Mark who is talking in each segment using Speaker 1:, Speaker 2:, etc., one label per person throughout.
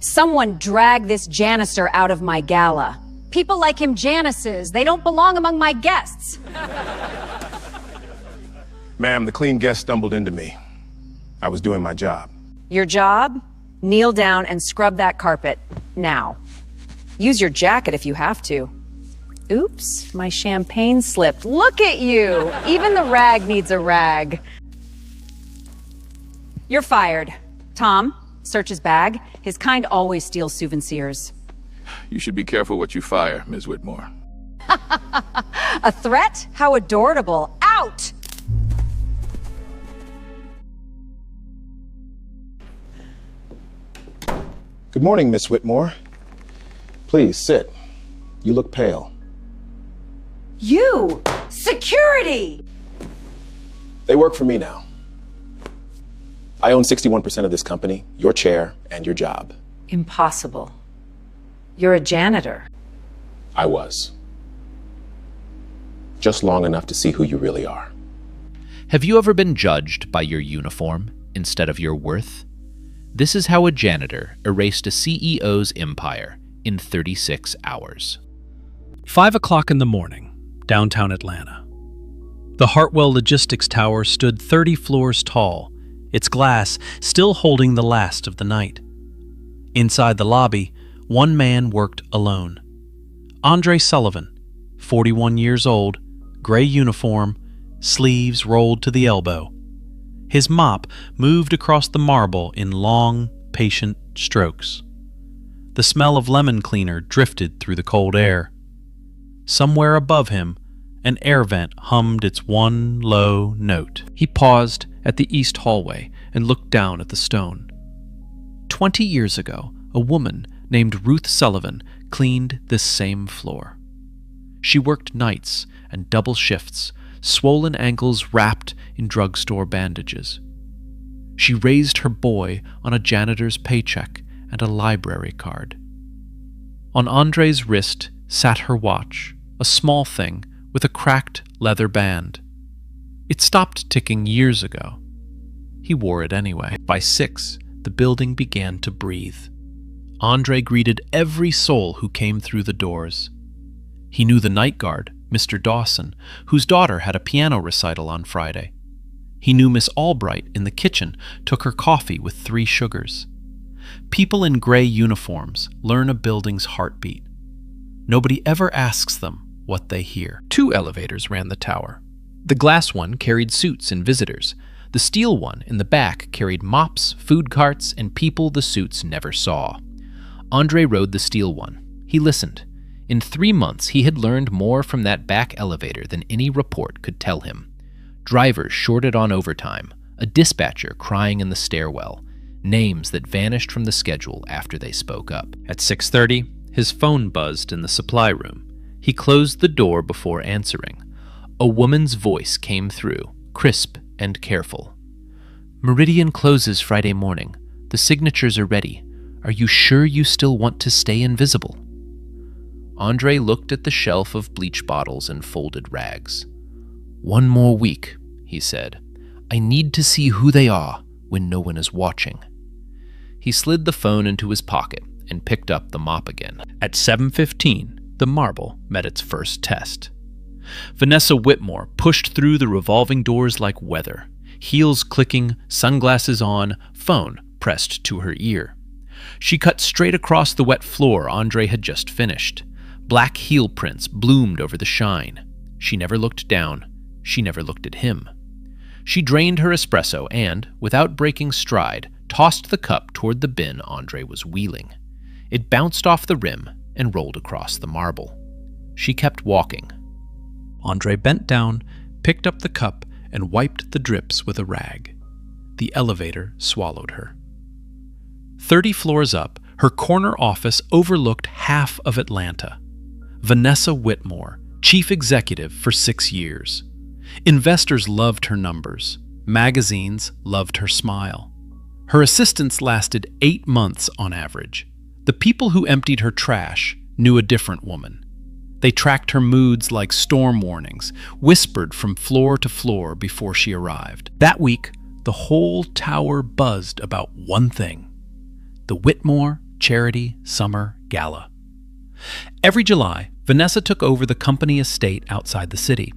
Speaker 1: Someone drag this Janitor out of my gala. People like him Janices. They don't belong among my guests.
Speaker 2: Ma'am, the clean guest stumbled into me. I was doing my job.
Speaker 1: Your job? Kneel down and scrub that carpet. Now. Use your jacket if you have to. Oops, my champagne slipped. Look at you! Even the rag needs a rag. You're fired. Tom, search his bag. His kind always steals souvenirs.
Speaker 3: You should be careful what you fire, Ms. Whitmore.
Speaker 1: A threat? How adorable. Out!
Speaker 2: Good morning, Miss Whitmore. Please, sit. You look pale.
Speaker 1: You! Security!
Speaker 2: They work for me now. I own 61% of this company, your chair, and your job.
Speaker 1: Impossible. You're a janitor.
Speaker 2: I was. Just long enough to see who you really are.
Speaker 4: Have you ever been judged by your uniform instead of your worth? This is how a janitor erased a CEO's empire in 36 hours.
Speaker 5: 5 o'clock in the morning, downtown Atlanta. The Hartwell Logistics Tower stood 30 floors tall, its glass still holding the last of the night. Inside the lobby, one man worked alone. Andre Sullivan, 41 years old, gray uniform, sleeves rolled to the elbow. His mop moved across the marble in long, patient strokes. The smell of lemon cleaner drifted through the cold air. Somewhere above him, an air vent hummed its one low note. He paused at the east hallway and looked down at the stone. 20 years ago, a woman named Ruth Sullivan cleaned this same floor. She worked nights and double shifts, swollen ankles wrapped in drugstore bandages. She raised her boy on a janitor's paycheck and a library card. On Andre's wrist sat her watch, a small thing with a cracked leather band. It stopped ticking years ago. He wore it anyway. By 6, the building began to breathe. Andre greeted every soul who came through the doors. He knew the night guard, Mr. Dawson, whose daughter had a piano recital on Friday. He knew Miss Albright in the kitchen took her coffee with 3 sugars. People in gray uniforms learn a building's heartbeat. Nobody ever asks them what they hear. 2 elevators ran the tower. The glass one carried suits and visitors. The steel one in the back carried mops, food carts, and people the suits never saw. Andre rode the steel one. He listened. In 3 months, he had learned more from that back elevator than any report could tell him. Drivers shorted on overtime, a dispatcher crying in the stairwell, names that vanished from the schedule after they spoke up. At 6:30, his phone buzzed in the supply room. He closed the door before answering. A woman's voice came through, crisp and careful. "Meridian closes Friday morning. The signatures are ready. Are you sure you still want to stay invisible?" Andre looked at the shelf of bleach bottles and folded rags. "1 more week," he said. "I need to see who they are when no one is watching." He slid the phone into his pocket and picked up the mop again. At 7:15, the marble met its first test. Vanessa Whitmore pushed through the revolving doors like weather, heels clicking, sunglasses on, phone pressed to her ear. She cut straight across the wet floor Andre had just finished. Black heel prints bloomed over the shine. She never looked down. She never looked at him. She drained her espresso and, without breaking stride, tossed the cup toward the bin Andre was wheeling. It bounced off the rim and rolled across the marble. She kept walking. Andre bent down, picked up the cup, and wiped the drips with a rag. The elevator swallowed her. 30 floors up, her corner office overlooked half of Atlanta. Vanessa Whitmore, chief executive for 6 years. Investors loved her numbers. Magazines loved her smile. Her assistants lasted 8 months on average. The people who emptied her trash knew a different woman. They tracked her moods like storm warnings, whispered from floor to floor before she arrived. That week, the whole tower buzzed about one thing: the Whitmore Charity Summer Gala. Every July, Vanessa took over the company estate outside the city.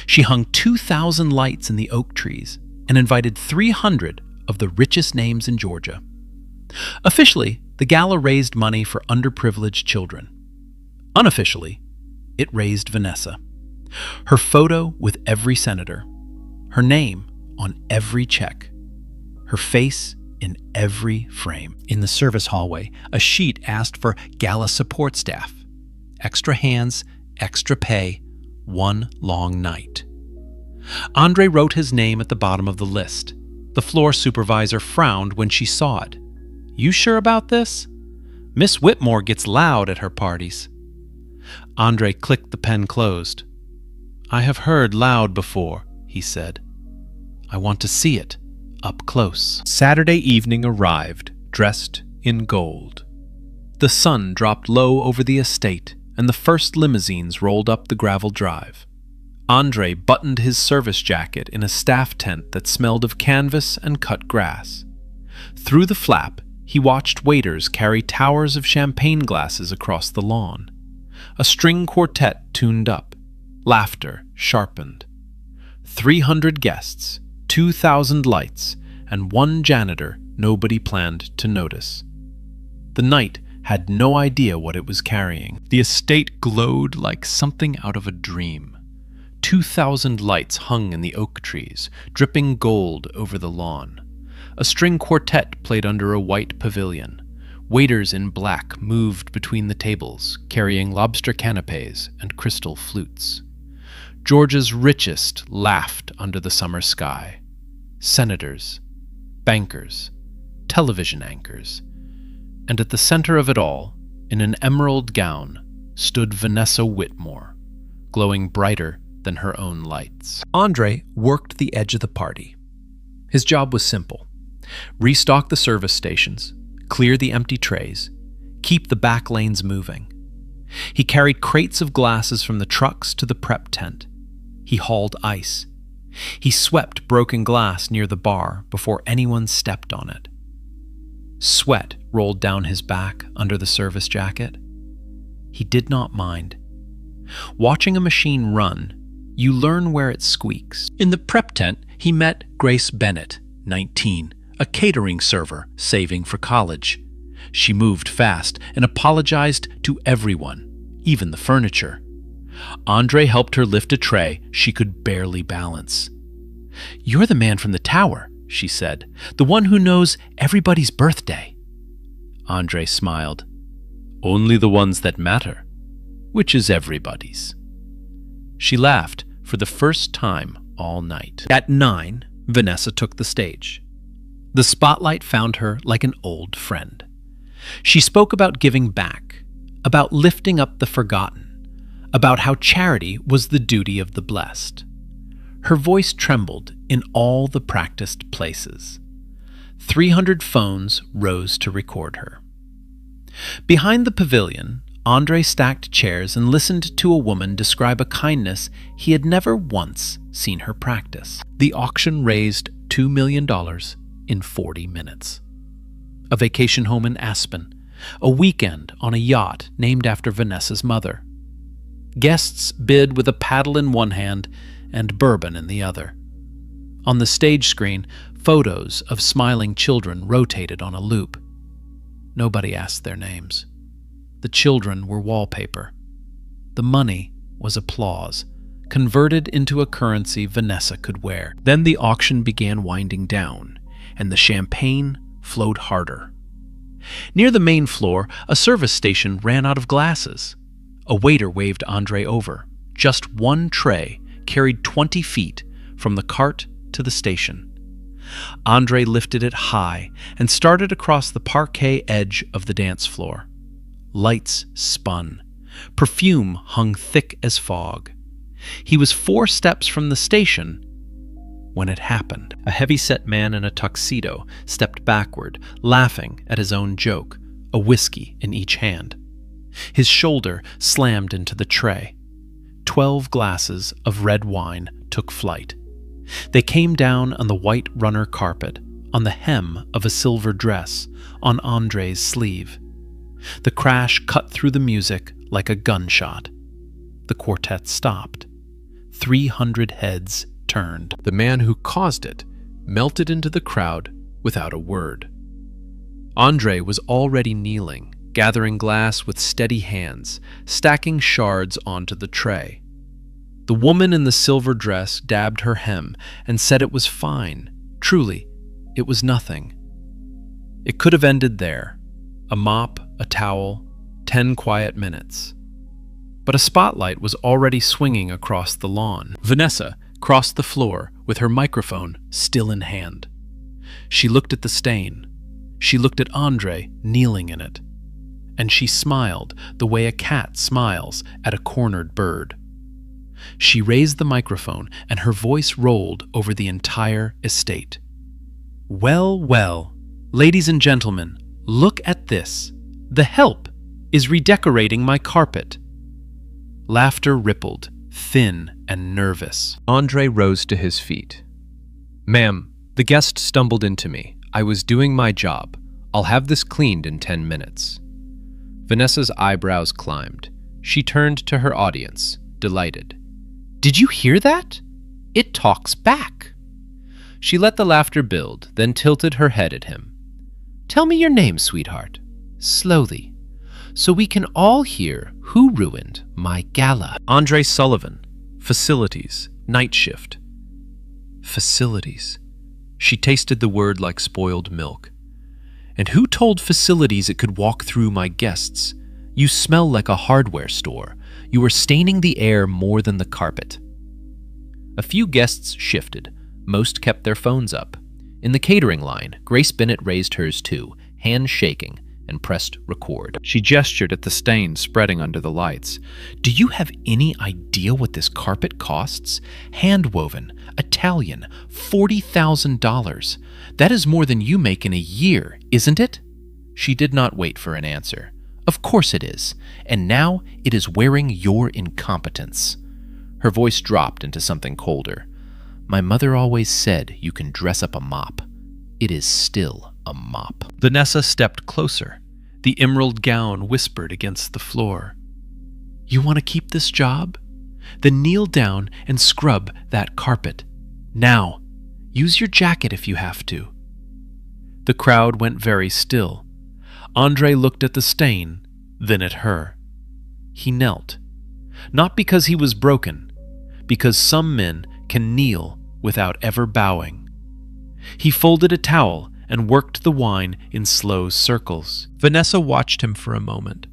Speaker 5: She hung 2,000 lights in the oak trees and invited 300 of the richest names in Georgia. Officially, the gala raised money for underprivileged children. Unofficially, it raised Vanessa. Her photo with every senator, her name on every check, her face in every frame. In the service hallway, a sheet asked for gala support staff. Extra hands, extra pay, one long night. Andre wrote his name at the bottom of the list. The floor supervisor frowned when she saw it. "You sure about this? Miss Whitmore gets loud at her parties." Andre clicked the pen closed. "I have heard loud before," he said. "I want to see it up close." Saturday evening arrived, dressed in gold. The sun dropped low over the estate, and the first limousines rolled up the gravel drive. Andre buttoned his service jacket in a staff tent that smelled of canvas and cut grass. Through the flap, he watched waiters carry towers of champagne glasses across the lawn. A string quartet tuned up. Laughter sharpened. 300 guests, 2,000 lights, and one janitor nobody planned to notice. The night had no idea what it was carrying. The estate glowed like something out of a dream. 2,000 lights hung in the oak trees, dripping gold over the lawn. A string quartet played under a white pavilion. Waiters in black moved between the tables, carrying lobster canapes and crystal flutes. Georgia's richest laughed under the summer sky. Senators, bankers, television anchors. And at the center of it all, in an emerald gown, stood Vanessa Whitmore, glowing brighter than her own lights. Andre worked the edge of the party. His job was simple: restock the service stations, clear the empty trays, keep the back lanes moving. He carried crates of glasses from the trucks to the prep tent. He hauled ice. He swept broken glass near the bar before anyone stepped on it. Sweat rolled down his back under the service jacket. He did not mind. Watching a machine run, you learn where it squeaks. In the prep tent, he met Grace Bennett, 19, a catering server saving for college. She moved fast and apologized to everyone, even the furniture. Andre helped her lift a tray she could barely balance. "You're the man from the tower," she said, "the one who knows everybody's birthday." Andre smiled. "Only the ones that matter, which is everybody's." She laughed for the first time all night. At 9, Vanessa took the stage. The spotlight found her like an old friend. She spoke about giving back, about lifting up the forgotten, about how charity was the duty of the blessed. Her voice trembled in all the practiced places. 300 phones rose to record her. Behind the pavilion, Andre stacked chairs and listened to a woman describe a kindness he had never once seen her practice. The auction raised $2 million in 40 minutes. A vacation home in Aspen, a weekend on a yacht named after Vanessa's mother. Guests bid with a paddle in one hand and bourbon in the other. On the stage screen, photos of smiling children rotated on a loop. Nobody asked their names. The children were wallpaper. The money was applause, converted into a currency Vanessa could wear. Then the auction began winding down, and the champagne flowed harder. Near the main floor, a service station ran out of glasses. A waiter waved Andre over. Just one tray carried 20 feet from the cart to the station. Andre lifted it high and started across the parquet edge of the dance floor. Lights spun. Perfume hung thick as fog. He was 4 steps from the station when it happened. A heavy-set man in a tuxedo stepped backward, laughing at his own joke, a whiskey in each hand. His shoulder slammed into the tray. 12 glasses of red wine took flight. They came down on the white runner carpet, on the hem of a silver dress, on Andre's sleeve. The crash cut through the music like a gunshot. The quartet stopped. 300 heads turned.
Speaker 6: The man who caused it melted into the crowd without a word. Andre was already kneeling, gathering glass with steady hands, stacking shards onto the tray. The woman in the silver dress dabbed her hem and said it was fine. Truly, it was nothing. It could have ended there. A mop, a towel, 10 quiet minutes. But a spotlight was already swinging across the lawn. Vanessa crossed the floor with her microphone still in hand. She looked at the stain. She looked at Andre kneeling in it. And she smiled the way a cat smiles at a cornered bird. She raised the microphone and her voice rolled over the entire estate. Well, well, ladies and gentlemen, look at this. The help is redecorating my carpet. Laughter rippled, thin and nervous. Andre rose to his feet. Ma'am, the guest stumbled into me. I was doing my job. I'll have this cleaned in 10 minutes. Vanessa's eyebrows climbed. She turned to her audience, delighted. Did you hear that? It talks back. She let the laughter build, then tilted her head at him. Tell me your name, sweetheart. Slowly, so we can all hear who ruined my gala. Andre Sullivan. Facilities. Night shift. Facilities. She tasted the word like spoiled milk. And who told facilities it could walk through my guests? You smell like a hardware store. You are staining the air more than the carpet. A few guests shifted. Most kept their phones up. In the catering line, Grace Bennett raised hers too, hands shaking, and pressed record. She gestured at the stain spreading under the lights. Do you have any idea what this carpet costs? Hand-woven, Italian, $40,000. That is more than you make in a year, isn't it? She did not wait for an answer. Of course it is, and now it is wearing your incompetence. Her voice dropped into something colder. My mother always said you can dress up a mop. It is still a mop. Vanessa stepped closer. The emerald gown whispered against the floor. You want to keep this job? Then kneel down and scrub that carpet. Now, use your jacket if you have to. The crowd went very still. Andre looked at the stain, then at her. He knelt. Not because he was broken, because some men can kneel without ever bowing. He folded a towel and worked the wine in slow circles. Vanessa watched him for a moment.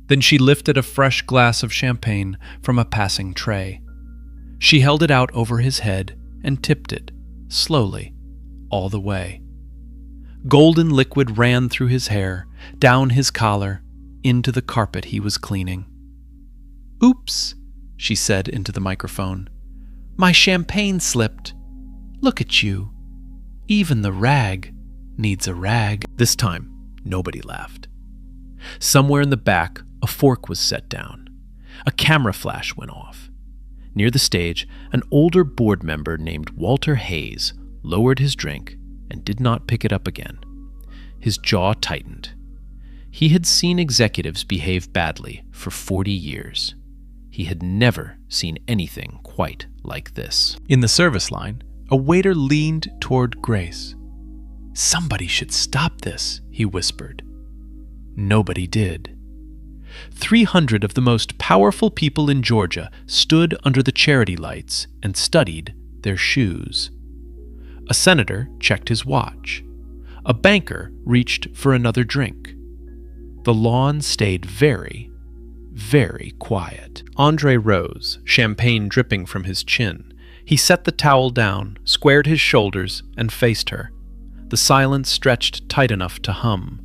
Speaker 6: Then she lifted a fresh glass of champagne from a passing tray. She held it out over his head and tipped it, slowly, all the way. Golden liquid ran through his hair, down his collar, into the carpet he was cleaning. Oops, she said into the microphone. My champagne slipped. Look at you. Even the rag needs a rag. This time, nobody laughed. Somewhere in the back, a fork was set down. A camera flash went off. Near the stage, an older board member named Walter Hayes lowered his drink and did not pick it up again. His jaw tightened. He had seen executives behave badly for 40 years. He had never seen anything quite like this. In the service line, a waiter leaned toward Grace. Somebody should stop this, he whispered. Nobody did. 300 of the most powerful people in Georgia stood under the charity lights and studied their shoes. A senator checked his watch. A banker reached for another drink. The lawn stayed very, very quiet. Andre rose, champagne dripping from his chin. He set the towel down, squared his shoulders, and faced her. The silence stretched tight enough to hum.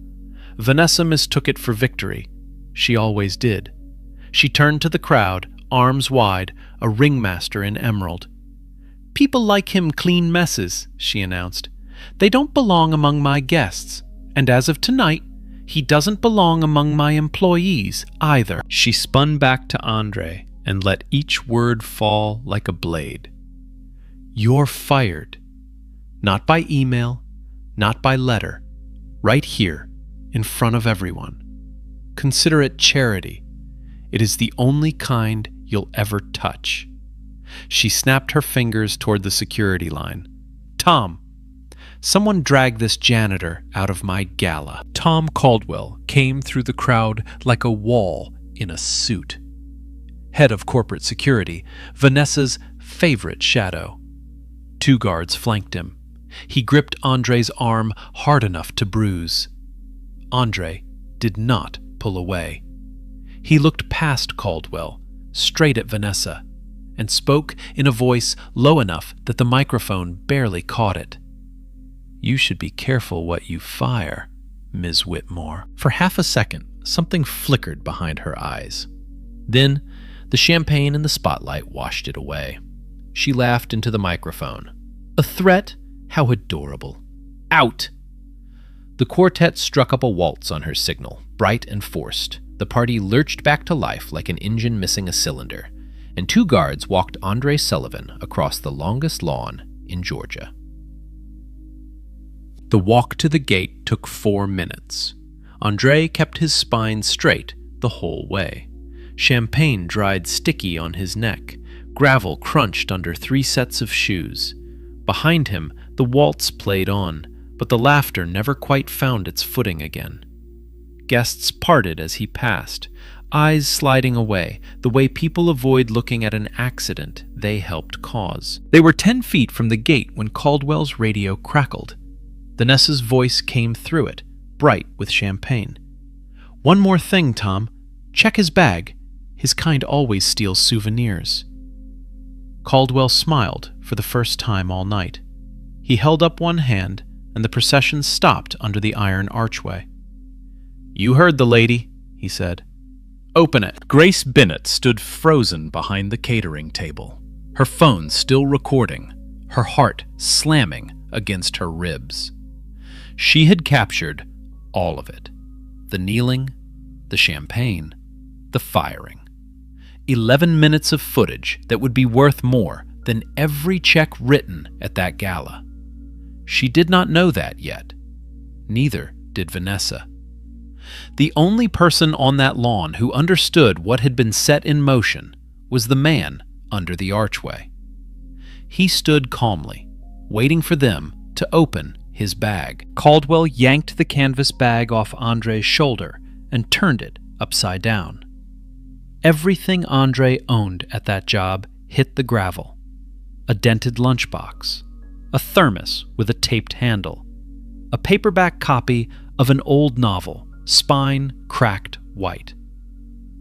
Speaker 6: Vanessa mistook it for victory. She always did. She turned to the crowd, arms wide, a ringmaster in emerald. People like him clean messes, she announced. They don't belong among my guests, and as of tonight, he doesn't belong among my employees either. She spun back to Andre and let each word fall like a blade. You're fired. Not by email, not by letter. Right here, in front of everyone. Consider it charity. It is the only kind you'll ever touch." She snapped her fingers toward the security line. "Tom, someone drag this janitor out of my gala." Tom Caldwell came through the crowd like a wall in a suit. Head of corporate security, Vanessa's favorite shadow. 2 guards flanked him. He gripped Andre's arm hard enough to bruise. Andre did not pull away. He looked past Caldwell, straight at Vanessa, and spoke in a voice low enough that the microphone barely caught it. "You should be careful what you fire, Ms. Whitmore."
Speaker 4: For half a second, something flickered behind her eyes. Then, the champagne in the spotlight washed it away. She laughed into the microphone. "A threat? How adorable. Out!" The quartet struck up a waltz on her signal, bright and forced. The party lurched back to life like an engine missing a cylinder, and 2 guards walked Andre Sullivan across the longest lawn in Georgia.
Speaker 6: The walk to the gate took 4 minutes. Andre kept his spine straight the whole way. Champagne dried sticky on his neck. Gravel crunched under 3 sets of shoes. Behind him, the waltz played on, but the laughter never quite found its footing again. Guests parted as he passed, eyes sliding away, the way people avoid looking at an accident they helped cause. They were 10 feet from the gate when Caldwell's radio crackled. Vanessa's voice came through it, bright with champagne. "One more thing, Tom. Check his bag. His kind always steals souvenirs." Caldwell smiled for the first time all night. He held up one hand, and the procession stopped under the iron archway. "You heard the lady," he said. "Open it." Grace Bennett stood frozen behind the catering table, her phone still recording, her heart slamming against her ribs. She had captured all of it. The kneeling, the champagne, the firing. 11 minutes of footage that would be worth more than every check written at that gala. She did not know that yet. Neither did Vanessa. The only person on that lawn who understood what had been set in motion was the man under the archway. He stood calmly, waiting for them to open his bag. Caldwell yanked the canvas bag off Andre's shoulder and turned it upside down. Everything Andre owned at that job hit the gravel. A dented lunchbox, a thermos with a taped handle, a paperback copy of an old novel, spine cracked white,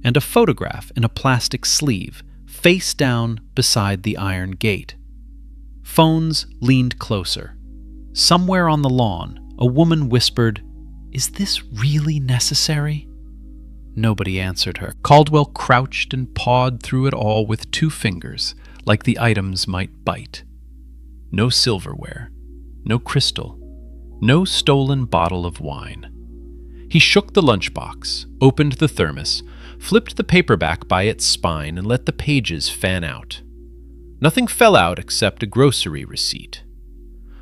Speaker 6: and a photograph in a plastic sleeve, face down beside the iron gate. Phones leaned closer. Somewhere on the lawn, a woman whispered, "Is this really necessary?" Nobody answered her. Caldwell crouched and pawed through it all with 2 fingers, like the items might bite. No silverware, no crystal, no stolen bottle of wine. He shook the lunchbox, opened the thermos, flipped the paperback by its spine, and let the pages fan out. Nothing fell out except a grocery receipt.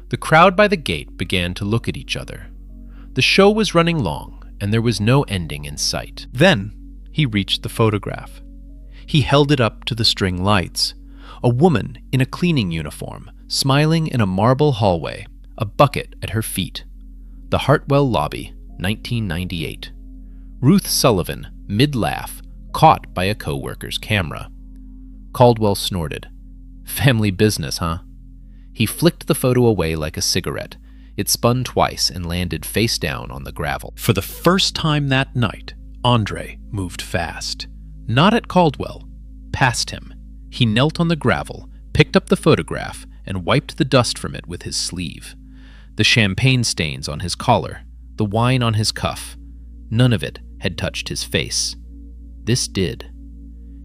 Speaker 6: The crowd by the gate began to look at each other. The show was running long, and there was no ending in sight. Then he reached the photograph. He held it up to the string lights. A woman in a cleaning uniform, smiling in a marble hallway, a bucket at her feet. The Hartwell lobby, 1998. Ruth Sullivan, mid-laugh, caught by a co-worker's camera. Caldwell snorted. "Family business, huh?" He flicked the photo away like a cigarette. It spun twice and landed face down on the gravel. For the first time that night, Andre moved fast. Not at Caldwell, past him. He knelt on the gravel, picked up the photograph, and wiped the dust from it with his sleeve. The champagne stains on his collar, the wine on his cuff, none of it had touched his face. This did.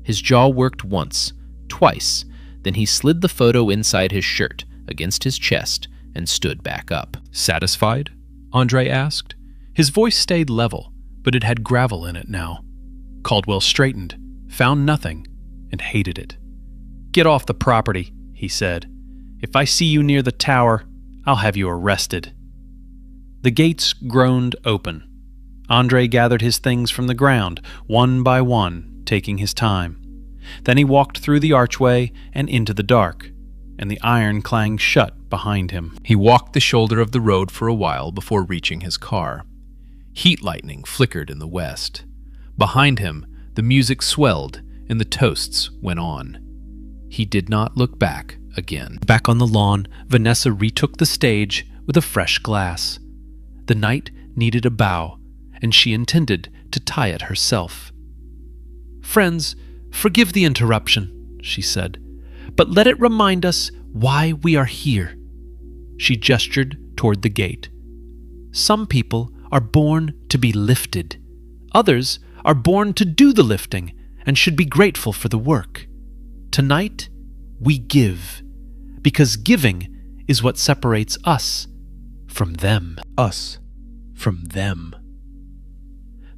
Speaker 6: His jaw worked once, twice, then he slid the photo inside his shirt, against his chest, and stood back up. "Satisfied?" Andre asked. His voice stayed level, but it had gravel in it now. Caldwell straightened, found nothing, and hated it. "Get off the property," he said. "If I see you near the tower, I'll have you arrested." The gates groaned open.
Speaker 5: Andre gathered his things from the ground, one by one, taking his time. Then he walked through the archway and into the dark, and the iron clanged shut behind him.
Speaker 6: He walked the shoulder of the road for a while before reaching his car. Heat lightning flickered in the west. Behind him, the music swelled and the toasts went on. He did not look back again.
Speaker 5: Back on the lawn, Vanessa retook the stage with a fresh glass. The night needed a bow, and she intended to tie it herself. "Friends, forgive the interruption," she said, "but let it remind us why we are here." She gestured toward the gate. "Some people are born to be lifted. Others are born to do the lifting and should be grateful for the work. Tonight, we give, because giving is what separates us from them." Us from them.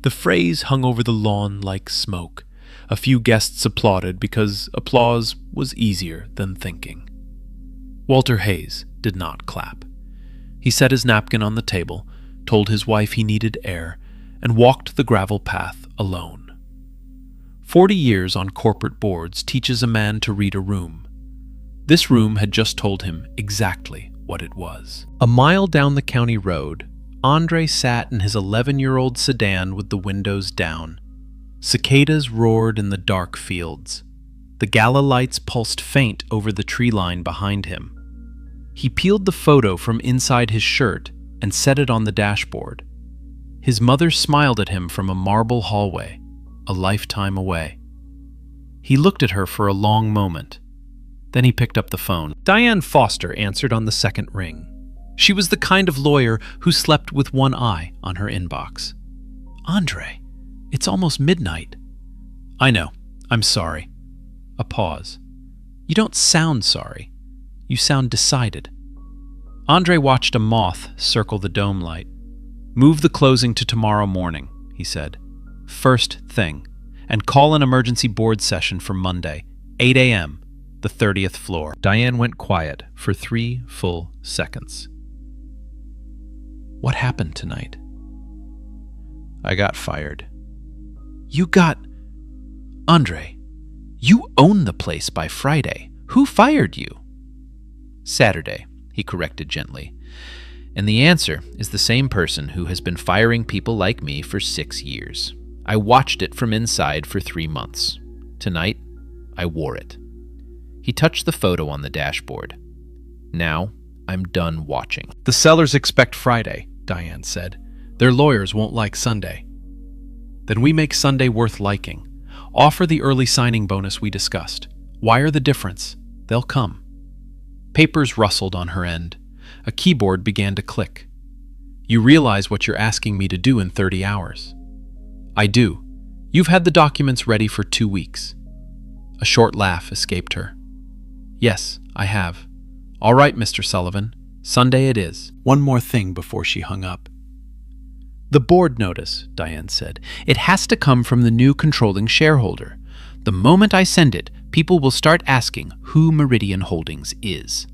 Speaker 5: The phrase hung over the lawn like smoke. A few guests applauded because applause was easier than thinking. Walter Hayes did not clap. He set his napkin on the table, told his wife he needed air, and walked the gravel path alone. 40 years on corporate boards teaches a man to read a room. This room had just told him exactly what it was. A mile down the county road, Andre sat in his 11-year-old sedan with the windows down. Cicadas roared in the dark fields. The gala lights pulsed faint over the tree line behind him. He peeled the photo from inside his shirt and set it on the dashboard. His mother smiled at him from a marble hallway, a lifetime away. He looked at her for a long moment. Then he picked up the phone. Diane Foster answered on the second ring. She was the kind of lawyer who slept with one eye on her inbox. "Andre, it's almost midnight." "I know. I'm sorry." A pause. "You don't sound sorry. You sound decided." Andre watched a moth circle the dome light. "Move the closing to tomorrow morning," he said. "First thing. And call an emergency board session for Monday, 8 a.m., the 30th floor." Diane went quiet for 3 full seconds. "What happened tonight?" "I got fired." "You got... Andre, you own the place by Friday. Who fired you?" "Saturday," he corrected gently. "And the answer is the same person who has been firing people like me for 6 years. I watched it from inside for 3 months. Tonight, I wore it." He touched the photo on the dashboard. "Now, I'm done watching." "The sellers expect Friday," Diane said. "Their lawyers won't like Sunday." "Then we make Sunday worth liking. Offer the early signing bonus we discussed. Wire the difference. They'll come." Papers rustled on her end. A keyboard began to click. "You realize what you're asking me to do in 30 hours. "I do. You've had the documents ready for 2 weeks." A short laugh escaped her. "Yes, I have. All right, Mr. Sullivan. Sunday it is." One more thing before she hung up. "The board notice," Diane said. "It has to come from the new controlling shareholder. The moment I send it, people will start asking who Meridian Holdings is."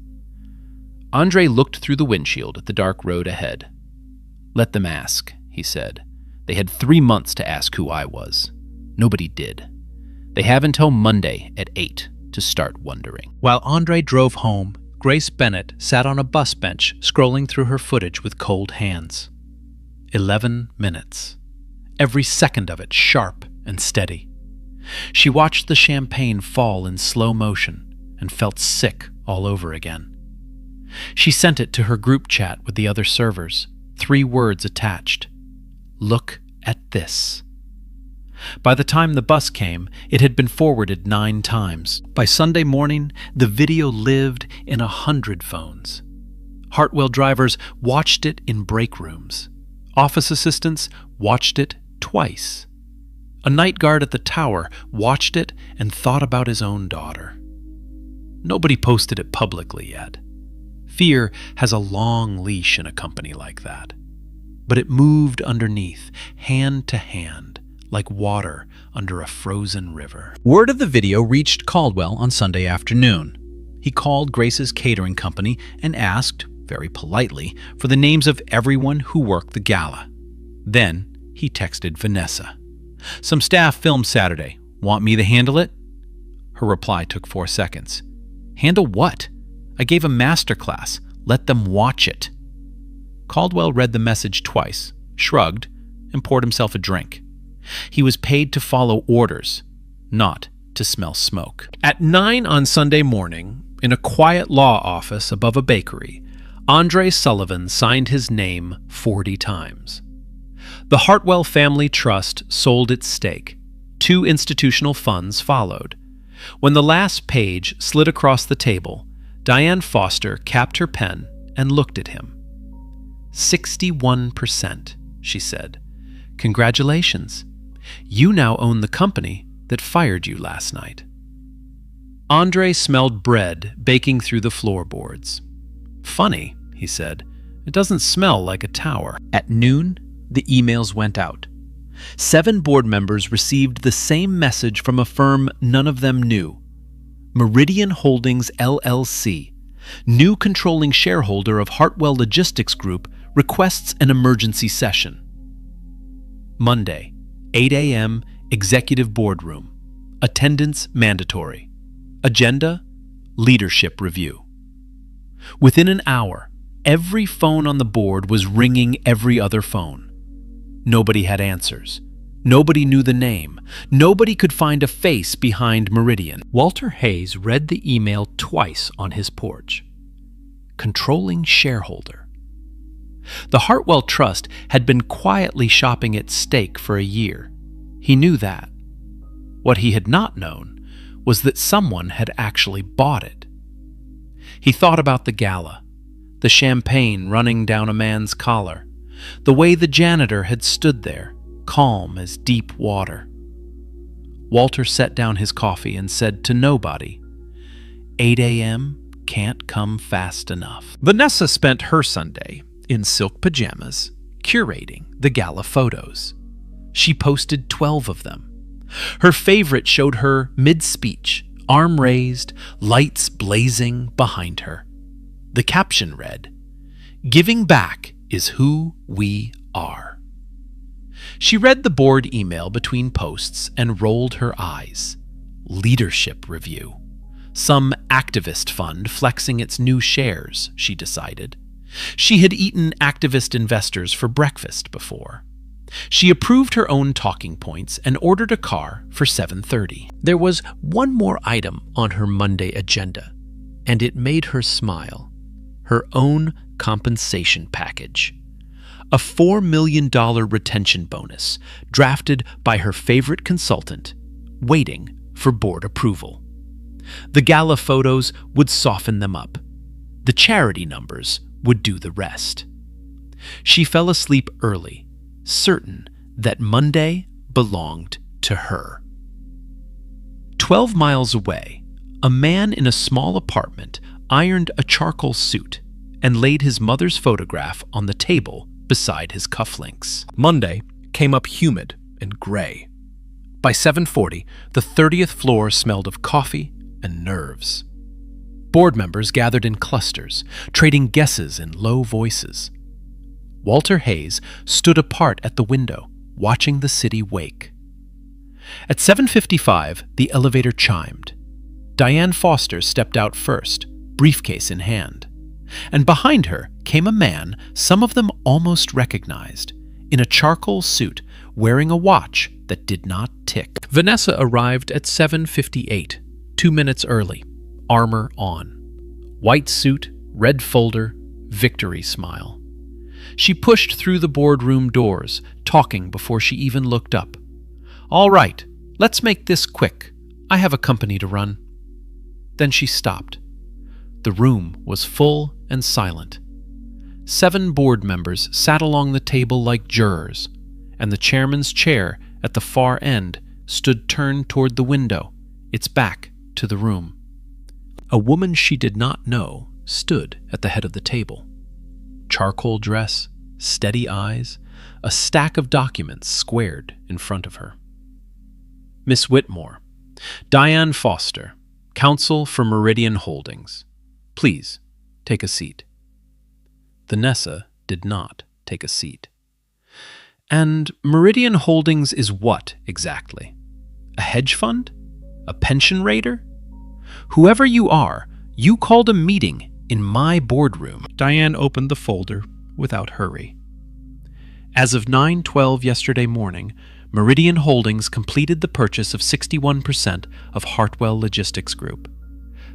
Speaker 5: Andre looked through the windshield at the dark road ahead. "Let them ask," he said. "They had 3 months to ask who I was. Nobody did. They have until Monday at 8 to start wondering." While Andre drove home, Grace Bennett sat on a bus bench scrolling through her footage with cold hands. 11 minutes. Every second of it sharp and steady. She watched the champagne fall in slow motion and felt sick all over again. She sent it to her group chat with the other servers, 3 words attached. "Look at this." By the time the bus came, it had been forwarded 9 times. By Sunday morning, the video lived in 100 phones. Hartwell drivers watched it in break rooms. Office assistants watched it twice. A night guard at the tower watched it and thought about his own daughter. Nobody posted it publicly yet. Fear has a long leash in a company like that. But it moved underneath, hand to hand, like water under a frozen river. Word of the video reached Caldwell on Sunday afternoon. He called Grace's catering company and asked, very politely, for the names of everyone who worked the gala. Then he texted Vanessa. "Some staff filmed Saturday. Want me to handle it?" Her reply took 4 seconds. "Handle what? I gave a master class. Let them watch it." Caldwell read the message twice, shrugged, and poured himself a drink. He was paid to follow orders, not to smell smoke. At 9 on Sunday morning, in a quiet law office above a bakery, Andre Sullivan signed his name 40 times. The Hartwell Family Trust sold its stake. 2 institutional funds followed. When the last page slid across the table, Diane Foster capped her pen and looked at him. 61%, she said. "Congratulations. You now own the company that fired you last night." Andre smelled bread baking through the floorboards. "Funny," he said. "It doesn't smell like a tower." At noon, the emails went out. 7 board members received the same message from a firm none of them knew. Meridian Holdings, LLC, new controlling shareholder of Hartwell Logistics Group, requests an emergency session. Monday, 8 a.m., executive boardroom. Attendance mandatory. Agenda, leadership review. Within an hour, every phone on the board was ringing every other phone. Nobody had answers. Nobody knew the name. Nobody could find a face behind Meridian. Walter Hayes read the email twice on his porch. Controlling shareholder. The Hartwell Trust had been quietly shopping its stake for a year. He knew that. What he had not known was that someone had actually bought it. He thought about the gala, the champagne running down a man's collar, the way the janitor had stood there, calm as deep water. Walter set down his coffee and said to nobody, 8 a.m. can't come fast enough. Vanessa spent her Sunday in silk pajamas, curating the gala photos. She posted 12 of them. Her favorite showed her mid-speech, arm raised, lights blazing behind her. The caption read, "Giving back is who we are." She read the board email between posts and rolled her eyes. Leadership review. Some activist fund flexing its new shares, she decided. She had eaten activist investors for breakfast before. She approved her own talking points and ordered a car for 7:30. There was one more item on her Monday agenda, and it made her smile. Her own compensation package. A $4 million retention bonus, drafted by her favorite consultant, waiting for board approval. The gala photos would soften them up. The charity numbers would do the rest. She fell asleep early, certain that Monday belonged to her. 12 miles away, a man in a small apartment ironed a charcoal suit and laid his mother's photograph on the table beside his cufflinks. Monday came up humid and gray. By 7:40, the 30th floor smelled of coffee and nerves. Board members gathered in clusters, trading guesses in low voices. Walter Hayes stood apart at the window, watching the city wake. At 7:55, the elevator chimed. Diane Foster stepped out first, briefcase in hand. And behind her came a man some of them almost recognized, in a charcoal suit, wearing a watch that did not tick. Vanessa arrived at 7:58, 2 minutes early, armor on. White suit, red folder, victory smile. She pushed through the boardroom doors, talking before she even looked up. "All right, let's make this quick. I have a company to run." Then she stopped. The room was full and silent. 7 board members sat along the table like jurors, and the chairman's chair at the far end stood turned toward the window, its back to the room. A woman she did not know stood at the head of the table. Charcoal dress, steady eyes, a stack of documents squared in front of her. Miss Whitmore, Diane Foster, Counsel for Meridian Holdings. Please, take a seat. Vanessa did not take a seat. And Meridian Holdings is what, exactly? A hedge fund? A pension raider? Whoever you are, you called a meeting in my boardroom. Diane opened the folder without hurry. As of 9:12 yesterday morning, Meridian Holdings completed the purchase of 61% of Hartwell Logistics Group.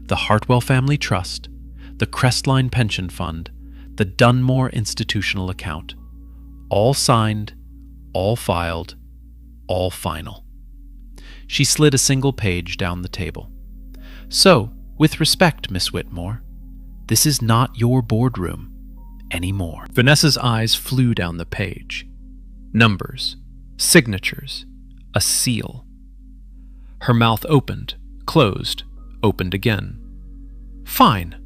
Speaker 5: The Hartwell Family Trust, the Crestline Pension Fund, the Dunmore Institutional Account. All signed, all filed, all final. She slid a single page down the table. So, with respect, Miss Whitmore, this is not your boardroom anymore. Vanessa's eyes flew down the page. Numbers, signatures, a seal. Her mouth opened, closed, opened again. Fine.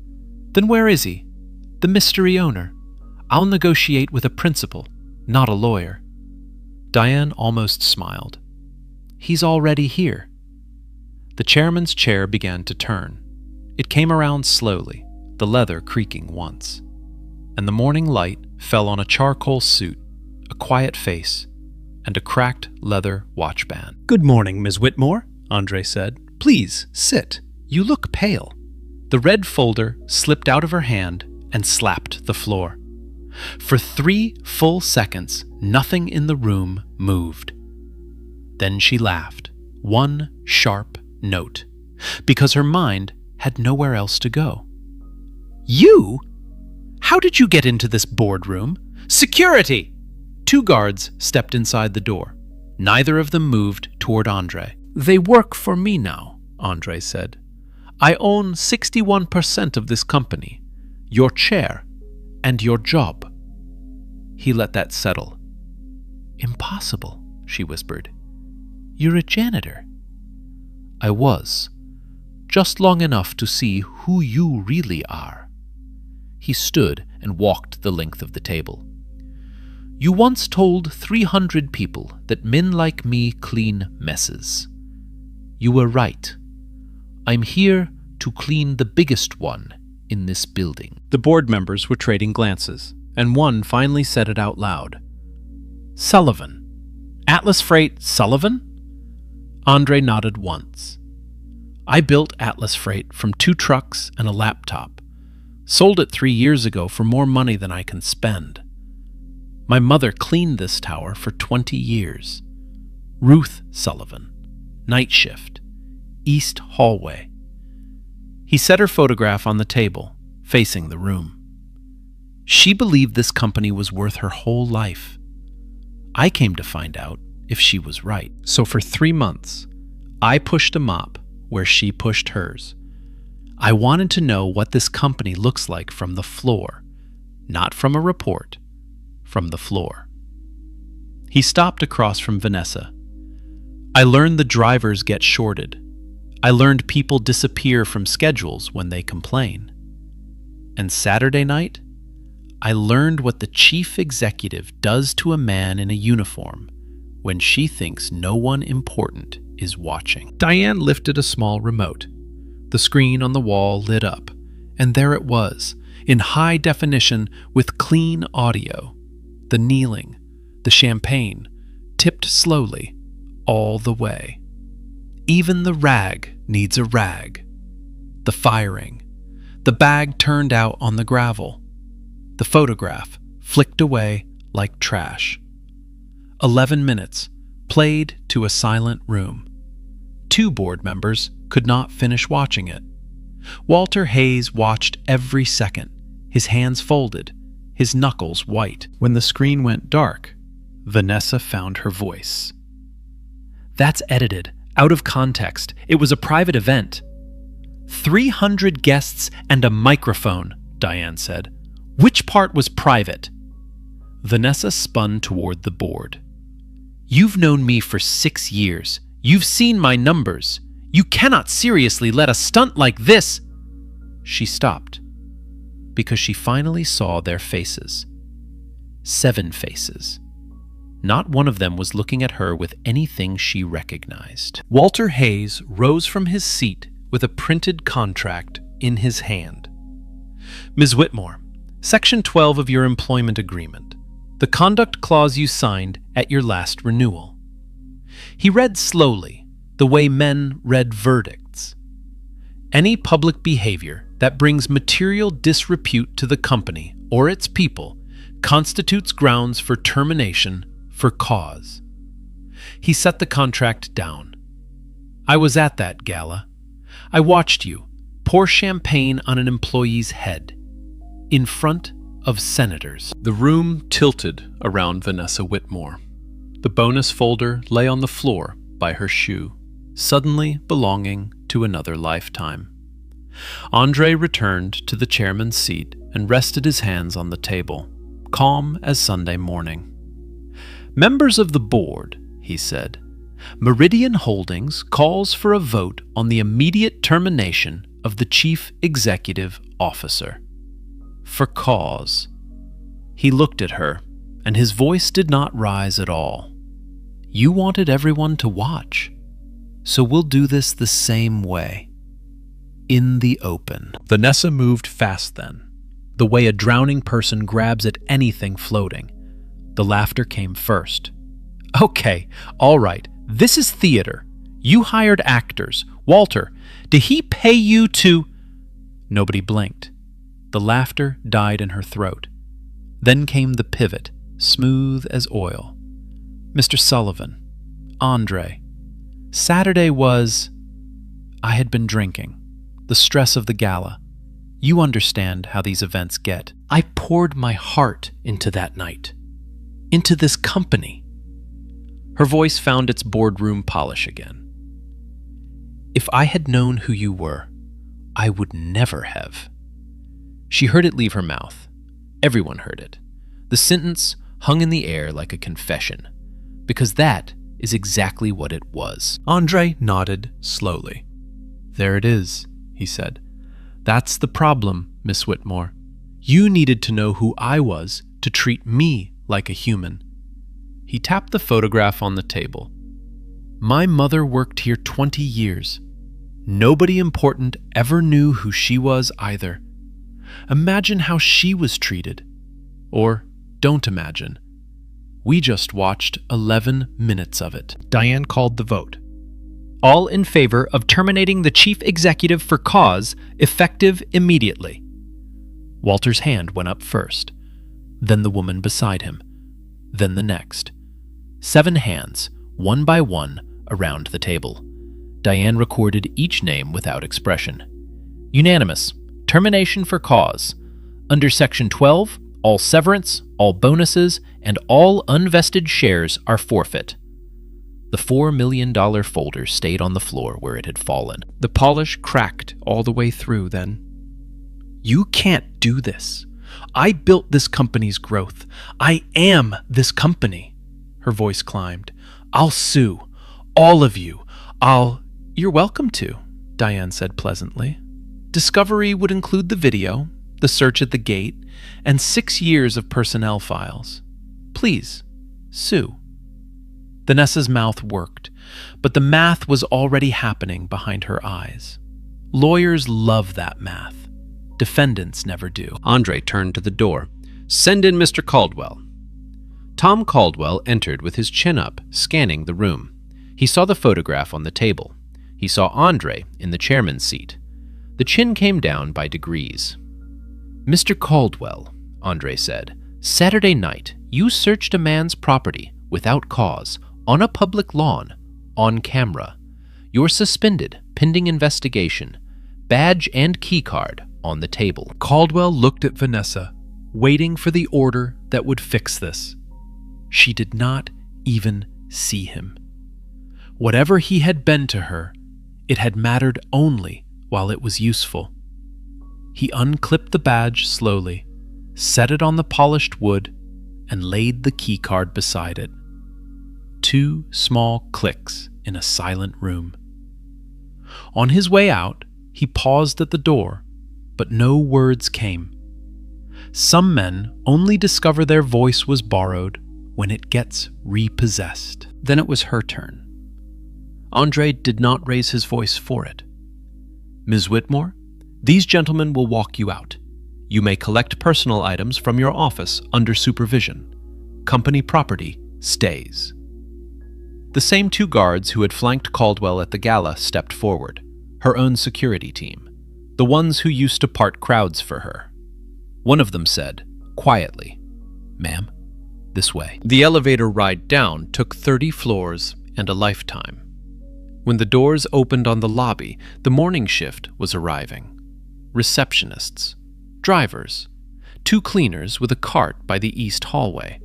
Speaker 5: Then where is he? The mystery owner. I'll negotiate with a principal, not a lawyer. Diane almost smiled. He's already here. The chairman's chair began to turn. It came around slowly, the leather creaking once. And the morning light fell on a charcoal suit, a quiet face, and a cracked leather watch band. Good morning, Ms. Whitmore, Andre said. Please, sit. You look pale. The red folder slipped out of her hand and slapped the floor. For 3 full seconds, nothing in the room moved. Then she laughed, one sharp note, because her mind had nowhere else to go. You? How did you get into this boardroom? Security! 2 guards stepped inside the door. Neither of them moved toward Andre. They work for me now, Andre said. I own 61% of this company, your chair, and your job. He let that settle. Impossible, she whispered. You're a janitor. I was, just long enough to see who you really are. He stood and walked the length of the table. You once told 300 people that men like me clean messes. You were right. I'm here to clean the biggest one in this building. The board members were trading glances, and one finally said it out loud. Sullivan. Atlas Freight Sullivan? Andre nodded once. I built Atlas Freight from 2 trucks and a laptop. Sold it 3 years ago for more money than I can spend. My mother cleaned this tower for 20 years. Ruth Sullivan. Night shift. East hallway. He set her photograph on the table, facing the room. She believed this company was worth her whole life. I came to find out if she was right. So for 3 months, I pushed a mop where she pushed hers. I wanted to know what this company looks like from the floor, not from a report, from the floor. He stopped across from Vanessa. I learned the drivers get shorted. I learned people disappear from schedules when they complain. And Saturday night, I learned what the chief executive does to a man in a uniform when she thinks no one important is watching. Diane lifted a small remote. The screen on the wall lit up, and there it was, in high definition with clean audio. The kneeling, the champagne, tipped slowly, all the way. Even the rag needs a rag. The firing. The bag turned out on the gravel. The photograph flicked away like trash. 11 minutes, played to a silent room. 2 board members could not finish watching it. Walter Hayes watched every second, his hands folded, his knuckles white. When the screen went dark, Vanessa found her voice. That's edited, out of context. It was a private event. 300 guests and a microphone, Diane said. Which part was private? Vanessa spun toward the board. You've known me for 6 years. You've seen my numbers. You cannot seriously let a stunt like this. She stopped, because she finally saw their faces. 7 faces. Not one of them was looking at her with anything she recognized. Walter Hayes rose from his seat with a printed contract in his hand. Ms. Whitmore, Section 12 of your employment agreement. the conduct clause you signed at your last renewal. He read slowly, the way men read verdicts. Any public behavior that brings material disrepute to the company or its people constitutes grounds for termination for cause. He set the contract down. I was at that gala. I watched you pour champagne on an employee's head in front of senators. The room tilted around Vanessa Whitmore. The bonus folder lay on the floor by her shoe, suddenly belonging to another lifetime. Andre returned to the chairman's seat and rested his hands on the table, calm as Sunday morning. "Members of the board," he said, "Meridian Holdings calls for a vote on the immediate termination of the chief executive officer. For cause." He looked at her, and his voice did not rise at all. "You wanted everyone to watch, so we'll do this the same way. In the open." Vanessa moved fast then, the way a drowning person grabs at anything floating. The laughter came first. "Okay, all right, this is theater. You hired actors. Walter, did he pay you to—" Nobody blinked. The laughter died in her throat. Then came the pivot, smooth as oil. "Mr. Sullivan, Andre, Saturday was— I had been drinking. The stress of the gala. You understand how these events get. I poured my heart into that night. Into this company." Her voice found its boardroom polish again. "If I had known who you were, I would never have." She heard it leave her mouth. Everyone heard it. The sentence hung in the air like a confession, because that is exactly what it was. Andre nodded slowly. "There it is," he said. "That's the problem, Miss Whitmore. You needed to know who I was to treat me like a human." He tapped the photograph on the table. "My mother worked here 20 years. Nobody important ever knew who she was either. Imagine how she was treated. Or don't imagine. We just watched 11 minutes of it." Diane called the vote. "All in favor of terminating the chief executive for cause, effective immediately." Walter's hand went up first, then the woman beside him, then the next. 7 hands, one by one, around the table. Diane recorded each name without expression. "Unanimous. Termination for cause. Under Section 12, all severance, all bonuses, and all unvested shares are forfeit." The $4 million folder stayed on the floor where it had fallen. The polish cracked all the way through then. "You can't do this. I built this company's growth. I am this company." Her voice climbed. "I'll sue. All of you. You're welcome to," Diane said pleasantly. "Discovery would include the video, the search at the gate, and 6 years of personnel files. Please, sue." Vanessa's mouth worked, but the math was already happening behind her eyes. Lawyers love that math. Defendants never do. Andre turned to the door. "Send in Mr. Caldwell." Tom Caldwell entered with his chin up, scanning the room. He saw the photograph on the table. He saw Andre in the chairman's seat. The chin came down by degrees. "Mr. Caldwell," Andre said, "Saturday night you searched a man's property without cause, on a public lawn, on camera. You're suspended, pending investigation. Badge and keycard on the table." Caldwell looked at Vanessa, waiting for the order that would fix this. She did not even see him. Whatever he had been to her, it had mattered only while it was useful. He unclipped the badge slowly, set it on the polished wood, and laid the keycard beside it. 2 small clicks in a silent room. On his way out, he paused at the door, but no words came. Some men only discover their voice was borrowed when it gets repossessed. Then it was her turn. Andre did not raise his voice for it. "Ms. Whitmore, these gentlemen will walk you out. You may collect personal items from your office under supervision.
Speaker 6: Company property stays. The same two guards who had flanked Caldwell at the gala stepped forward, her own security team, the ones who used to part crowds for her. One of them said, quietly, "Ma'am, this way." The elevator ride down took 30 floors and a lifetime. When the doors opened on the lobby, the morning shift was arriving. Receptionists, drivers, 2 cleaners with a cart by the east hallway.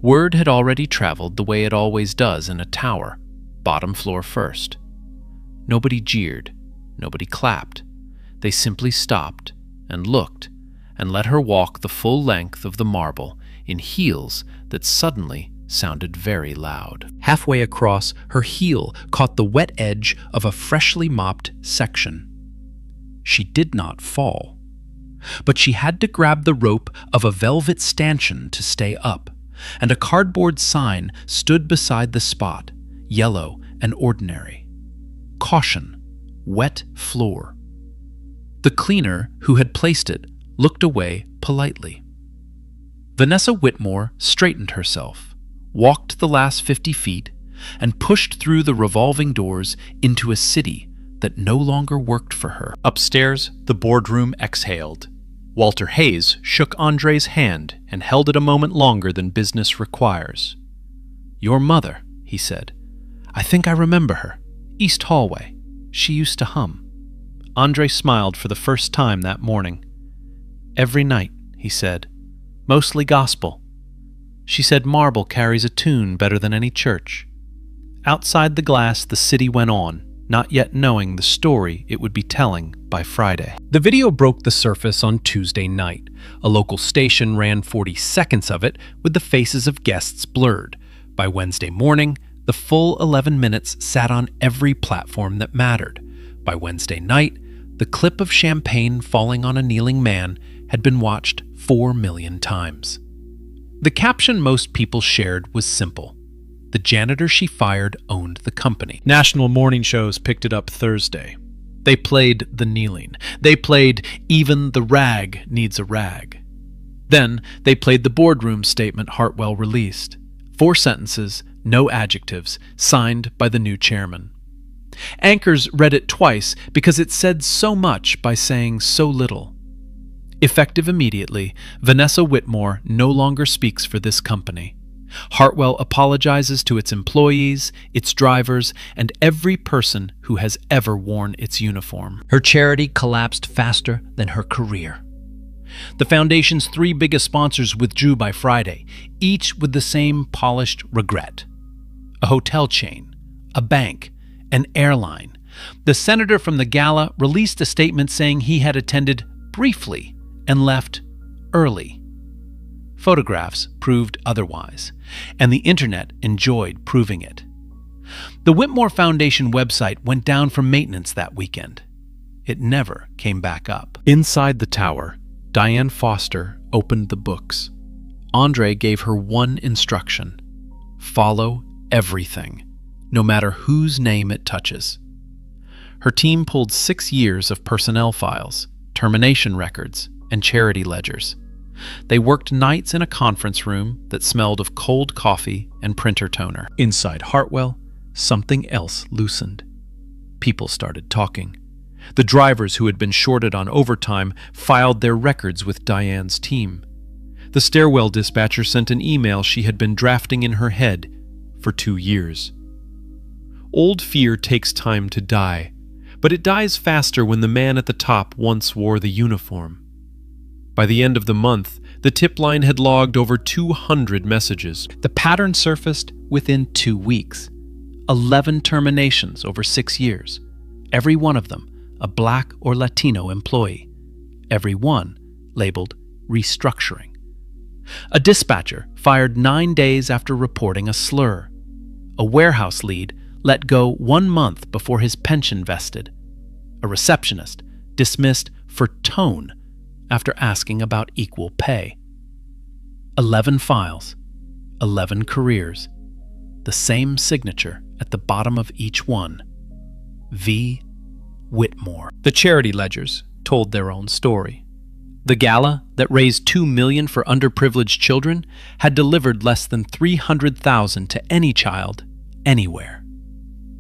Speaker 6: Word had already traveled the way it always does in a tower, bottom floor first. Nobody jeered, nobody clapped. They simply stopped and looked and let her walk the full length of the marble in heels that suddenly sounded very loud. Halfway across, her heel caught the wet edge of a freshly mopped section. She did not fall, but she had to grab the rope of a velvet stanchion to stay up, and a cardboard sign stood beside the spot, yellow and ordinary. Caution, wet floor. The cleaner who had placed it looked away politely. Vanessa Whitmore straightened herself, walked the last 50 feet, and pushed through the revolving doors into a city that no longer worked for her.
Speaker 4: Upstairs, the boardroom exhaled. Walter Hayes shook Andre's hand and held it a moment longer than business requires. "Your mother," he said. "I think I remember her. East hallway. She used to hum." Andre smiled for the first time that morning. "Every night," he said. "Mostly gospel. She said marble carries a tune better than any church." Outside the glass, the city went on, not yet knowing the story it would be telling by Friday. The video broke the surface on Tuesday night. A local station ran 40 seconds of it with the faces of guests blurred. By Wednesday morning, the full 11 minutes sat on every platform that mattered. By Wednesday night, the clip of champagne falling on a kneeling man had been watched 4 million times. The caption most people shared was simple. The janitor she fired owned the company. National morning shows picked it up Thursday. They played The Kneeling. They played Even the Rag Needs a Rag. Then they played the boardroom statement Hartwell released. 4 sentences, no adjectives, signed by the new chairman. Anchors read it twice because it said so much by saying so little. Effective immediately, Vanessa Whitmore no longer speaks for this company. Hartwell apologizes to its employees, its drivers, and every person who has ever worn its uniform. Her charity collapsed faster than her career. The foundation's 3 biggest sponsors withdrew by Friday, each with the same polished regret. A hotel chain, a bank, an airline. The senator from the gala released a statement saying he had attended briefly and left early. Photographs proved otherwise, and the internet enjoyed proving it. The Whitmore Foundation website went down for maintenance that weekend. It never came back up. Inside the tower, Diane Foster opened the books. Andre gave her one instruction: follow everything, no matter whose name it touches. Her team pulled 6 years of personnel files, termination records, and charity ledgers. They worked nights in a conference room that smelled of cold coffee and printer toner. Inside Hartwell, something else loosened. People started talking. The drivers who had been shorted on overtime filed their records with Diane's team. The stairwell dispatcher sent an email she had been drafting in her head for 2 years. Old fear takes time to die, but it dies faster when the man at the top once wore the uniform. By the end of the month, the tip line had logged over 200 messages. The pattern surfaced within 2 weeks. 11 terminations over 6 years. Every one of them a Black or Latino employee. Every one labeled restructuring. A dispatcher fired 9 days after reporting a slur. A warehouse lead let go 1 month before his pension vested. A receptionist dismissed for tone after asking about equal pay. 11 files, 11 careers, the same signature at the bottom of each one: V. Whitmore. The charity ledgers told their own story.
Speaker 5: The gala that raised $2 million for underprivileged children had delivered less than $300,000 to any child, anywhere.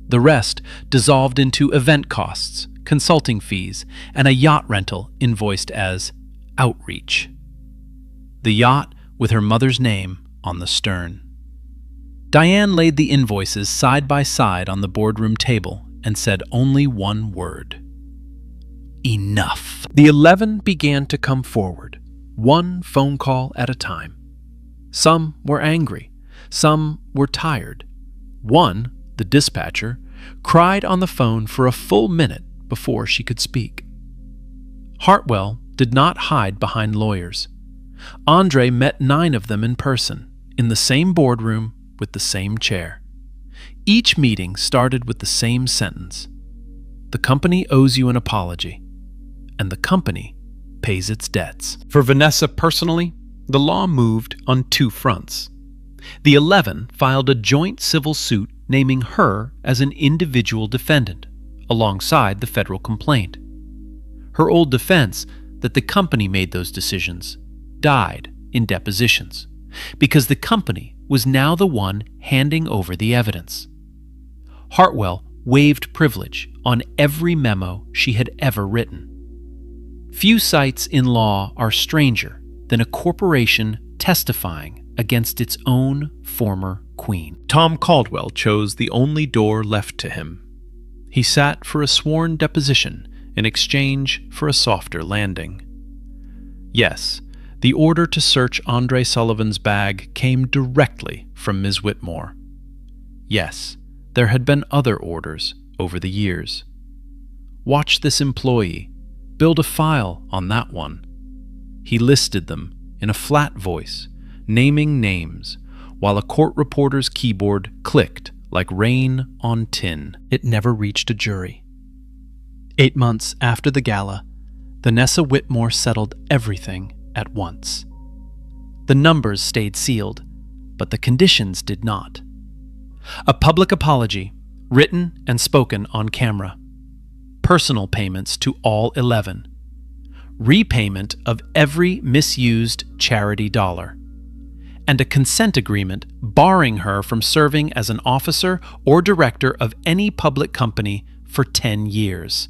Speaker 5: The rest dissolved into event costs, consulting fees, and a yacht rental invoiced as outreach. The yacht with her mother's name on the stern. Diane laid the invoices side by side on the boardroom table and said only one word. Enough. The 11 began to come forward, one phone call at a time. Some were angry. Some were tired. One, the dispatcher, cried on the phone for a full minute before she could speak. Hartwell did not hide behind lawyers. Andre met 9 of them in person, in the same boardroom with the same chair. Each meeting started with the same sentence. The company owes you an apology, and the company pays its debts. For Vanessa personally, the law moved on 2 fronts. The 11 filed a joint civil suit naming her as an individual defendant, alongside the federal complaint. Her old defense that the company made those decisions died in depositions, because the company was now the one handing over the evidence. Hartwell waived privilege on every memo she had ever written. Few sights in law are stranger than a corporation testifying against its own former queen. Tom Caldwell chose the only door left to him. He sat for a sworn deposition in exchange for a softer landing. Yes, the order to search Andre Sullivan's bag came directly from Ms. Whitmore. Yes, there had been other orders over the years. Watch this employee. Build a file on that one. He listed them in a flat voice, naming names, while a court reporter's keyboard clicked like rain on tin. It never reached a jury. 8 months after the gala, Vanessa Whitmore settled everything at once. The numbers stayed sealed, but the conditions did not. A public apology, written and spoken on camera. Personal payments to all 11. Repayment of every misused charity dollar. And a consent agreement barring her from serving as an officer or director of any public company for 10 years.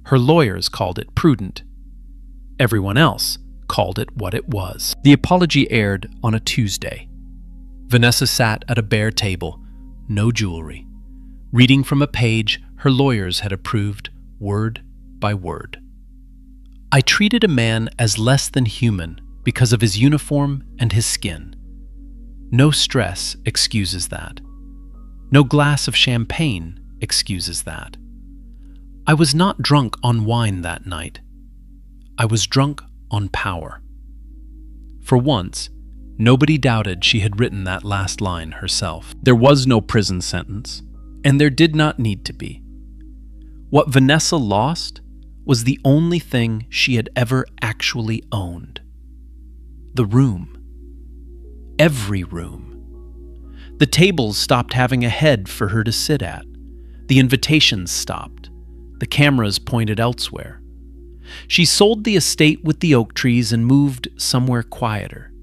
Speaker 5: Her lawyers called it prudent. Everyone else called it what it was. The apology aired on a Tuesday. Vanessa sat at a bare table, no jewelry, reading from a page her lawyers had approved word by word. I treated a man as less than human because of his uniform and his skin. No stress excuses that. No glass of champagne excuses that. I was not drunk on wine that night. I was drunk on power. For once, nobody doubted she had written that last line herself. There was no prison sentence, and there did not need to be. What Vanessa lost was the only thing she had ever actually owned. The room. Every room. The tables stopped having a head for her to sit at. The invitations stopped. The cameras pointed elsewhere. She sold the estate with the oak trees and moved somewhere quieter,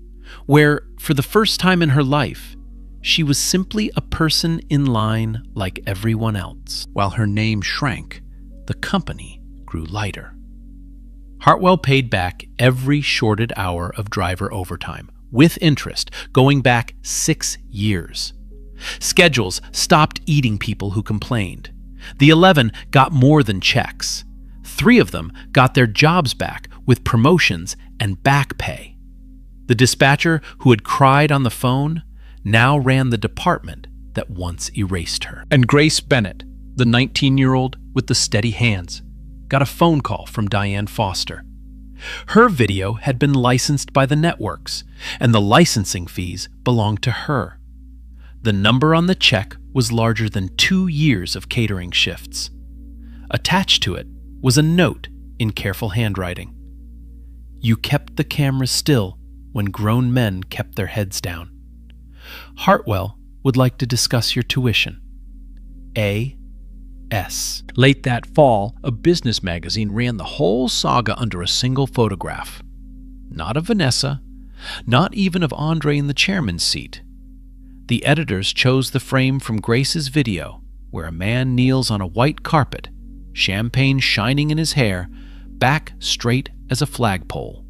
Speaker 5: where, for the first time in her life, she was simply a person in line like everyone else. While her name shrank, the company grew lighter. Hartwell paid back every shorted hour of driver overtime, with interest, going back 6 years. Schedules stopped eating people who complained. The 11 got more than checks. 3 of them got their jobs back with promotions and back pay. The dispatcher who had cried on the phone now ran the department that once erased her. And Grace Bennett, the 19-year-old with the steady hands, got a phone call from Diane Foster. Her video had been licensed by the networks, and the licensing fees belonged to her. The number on the check was larger than 2 years of catering shifts. Attached to it was a note in careful handwriting. You kept the camera still when grown men kept their heads down. Hartwell would like to discuss your tuition. A. S. Late that fall, a business magazine ran the whole saga under a single photograph. Not of Vanessa, not even of Andre in the chairman's seat. The editors chose the frame from Grace's video, where a man kneels on a white carpet, champagne shining in his hair, back straight as a flagpole.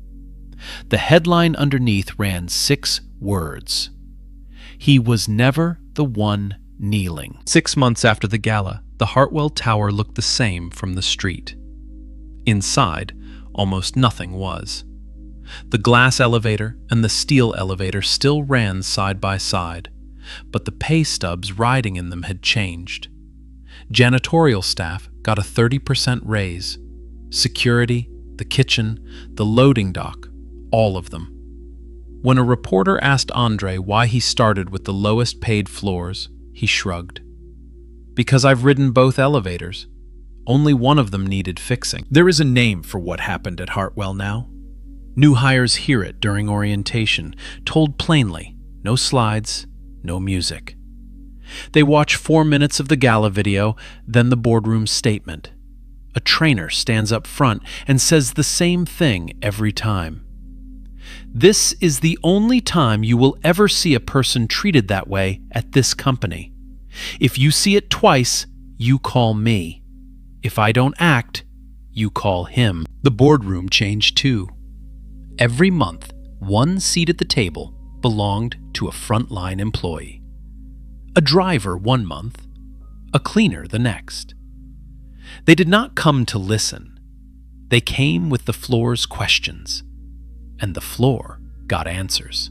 Speaker 5: The headline underneath ran 6 words. He was never the one kneeling. 6 months after the gala, the Hartwell Tower looked the same from the street. Inside, almost nothing was. The glass elevator and the steel elevator still ran side by side, but the pay stubs riding in them had changed. Janitorial staff got a 30% raise. Security, the kitchen, the loading dock, all of them. When a reporter asked Andre why he started with the lowest paid floors, he shrugged. Because I've ridden both elevators. Only one of them needed fixing. There is a name for what happened at Hartwell now. New hires hear it during orientation, told plainly, no slides, no music. They watch 4 minutes of the gala video, then the boardroom statement. A trainer stands up front and says the same thing every time. This is the only time you will ever see a person treated that way at this company. If you see it twice, you call me. If I don't act, you call him. The boardroom changed too. Every month, one seat at the table belonged to a frontline employee. A driver 1 month, a cleaner the next. They did not come to listen. They came with the floor's questions, and the floor got answers.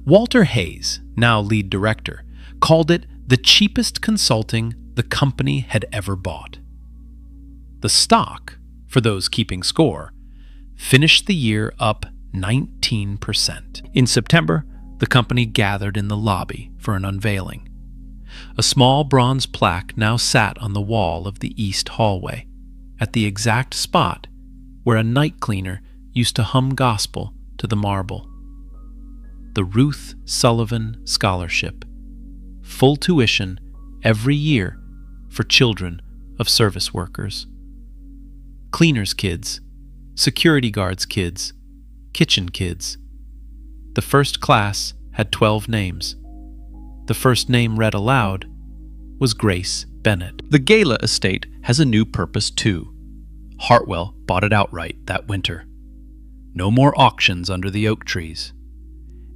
Speaker 5: Walter Hayes, now lead director, called it the cheapest consulting the company had ever bought. The stock, for those keeping score, finished the year up 19%. In September, the company gathered in the lobby for an unveiling. A small bronze plaque now sat on the wall of the east hallway, at the exact spot where a night cleaner used to hum gospel to the marble. The Ruth Sullivan Scholarship. Full tuition every year for children of service workers. Cleaners' kids, security guards' kids, kitchen kids. The first class had 12 names. The first name read aloud was Grace Bennett. The gala estate has a new purpose too. Hartwell bought it outright that winter. No more auctions under the oak trees.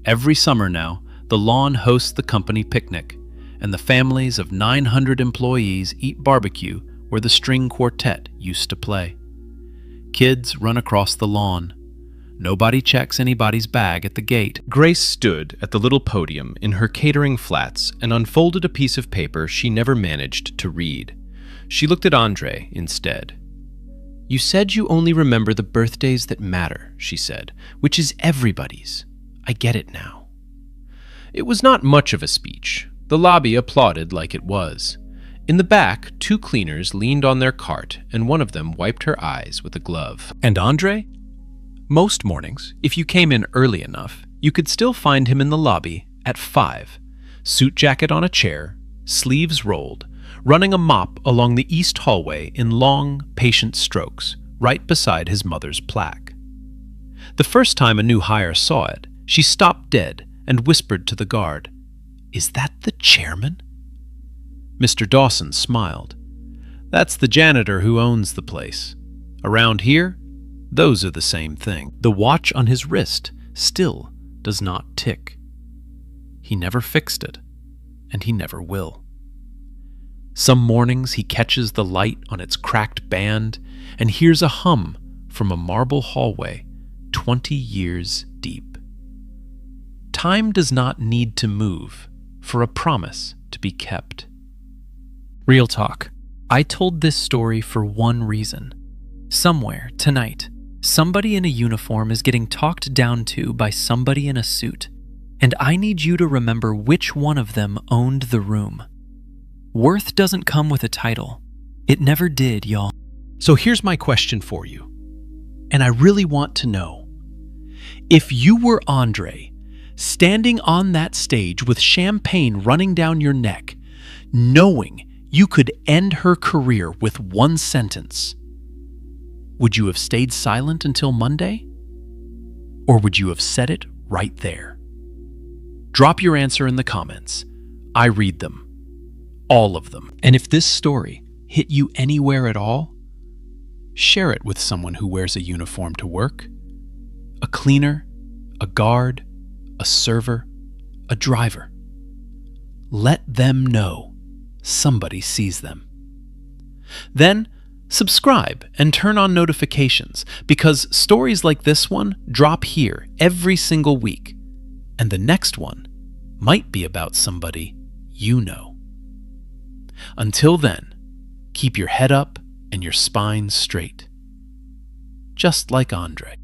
Speaker 5: Every summer now, the lawn hosts the company picnic, and the families of 900 employees eat barbecue where the string quartet used to play. Kids run across the lawn. Nobody checks anybody's bag at the gate.
Speaker 6: Grace stood at the little podium in her catering flats and unfolded a piece of paper she never managed to read. She looked at Andre instead. "You said you only remember the birthdays that matter," she said, "which is everybody's. I get it now." It was not much of a speech. The lobby applauded like it was. In the back, 2 cleaners leaned on their cart, and one of them wiped her eyes with a glove.
Speaker 5: And Andre? Most mornings, if you came in early enough, you could still find him in the lobby at 5, suit jacket on a chair, sleeves rolled, running a mop along the east hallway in long, patient strokes, right beside his mother's plaque. The first time a new hire saw it, she stopped dead and whispered to the guard, "Is that the chairman?" Mr. Dawson smiled. "That's the janitor who owns the place. Around here, those are the same thing." The watch on his wrist still does not tick. He never fixed it, and he never will. Some mornings he catches the light on its cracked band and hears a hum from a marble hallway 20 years deep. Time does not need to move for a promise to be kept. Real talk. I told this story for one reason. Somewhere, tonight, somebody in a uniform is getting talked down to by somebody in a suit, and I need you to remember which one of them owned the room. Worth doesn't come with a title. It never did, y'all. So here's my question for you, and I really want to know. If you were Andre, standing on that stage with champagne running down your neck, knowing You could end her career with one sentence. Would you have stayed silent until Monday? Or would you have said it right there? Drop your answer in the comments. I read them. All of them. And if this story hit you anywhere at all, share it with someone who wears a uniform to work. A cleaner, a guard, a server, a driver. Let them know somebody sees them. Then, subscribe and turn on notifications, because stories like this one drop here every single week, and the next one might be about somebody you know. Until then, keep your head up and your spine straight. Just like Andre.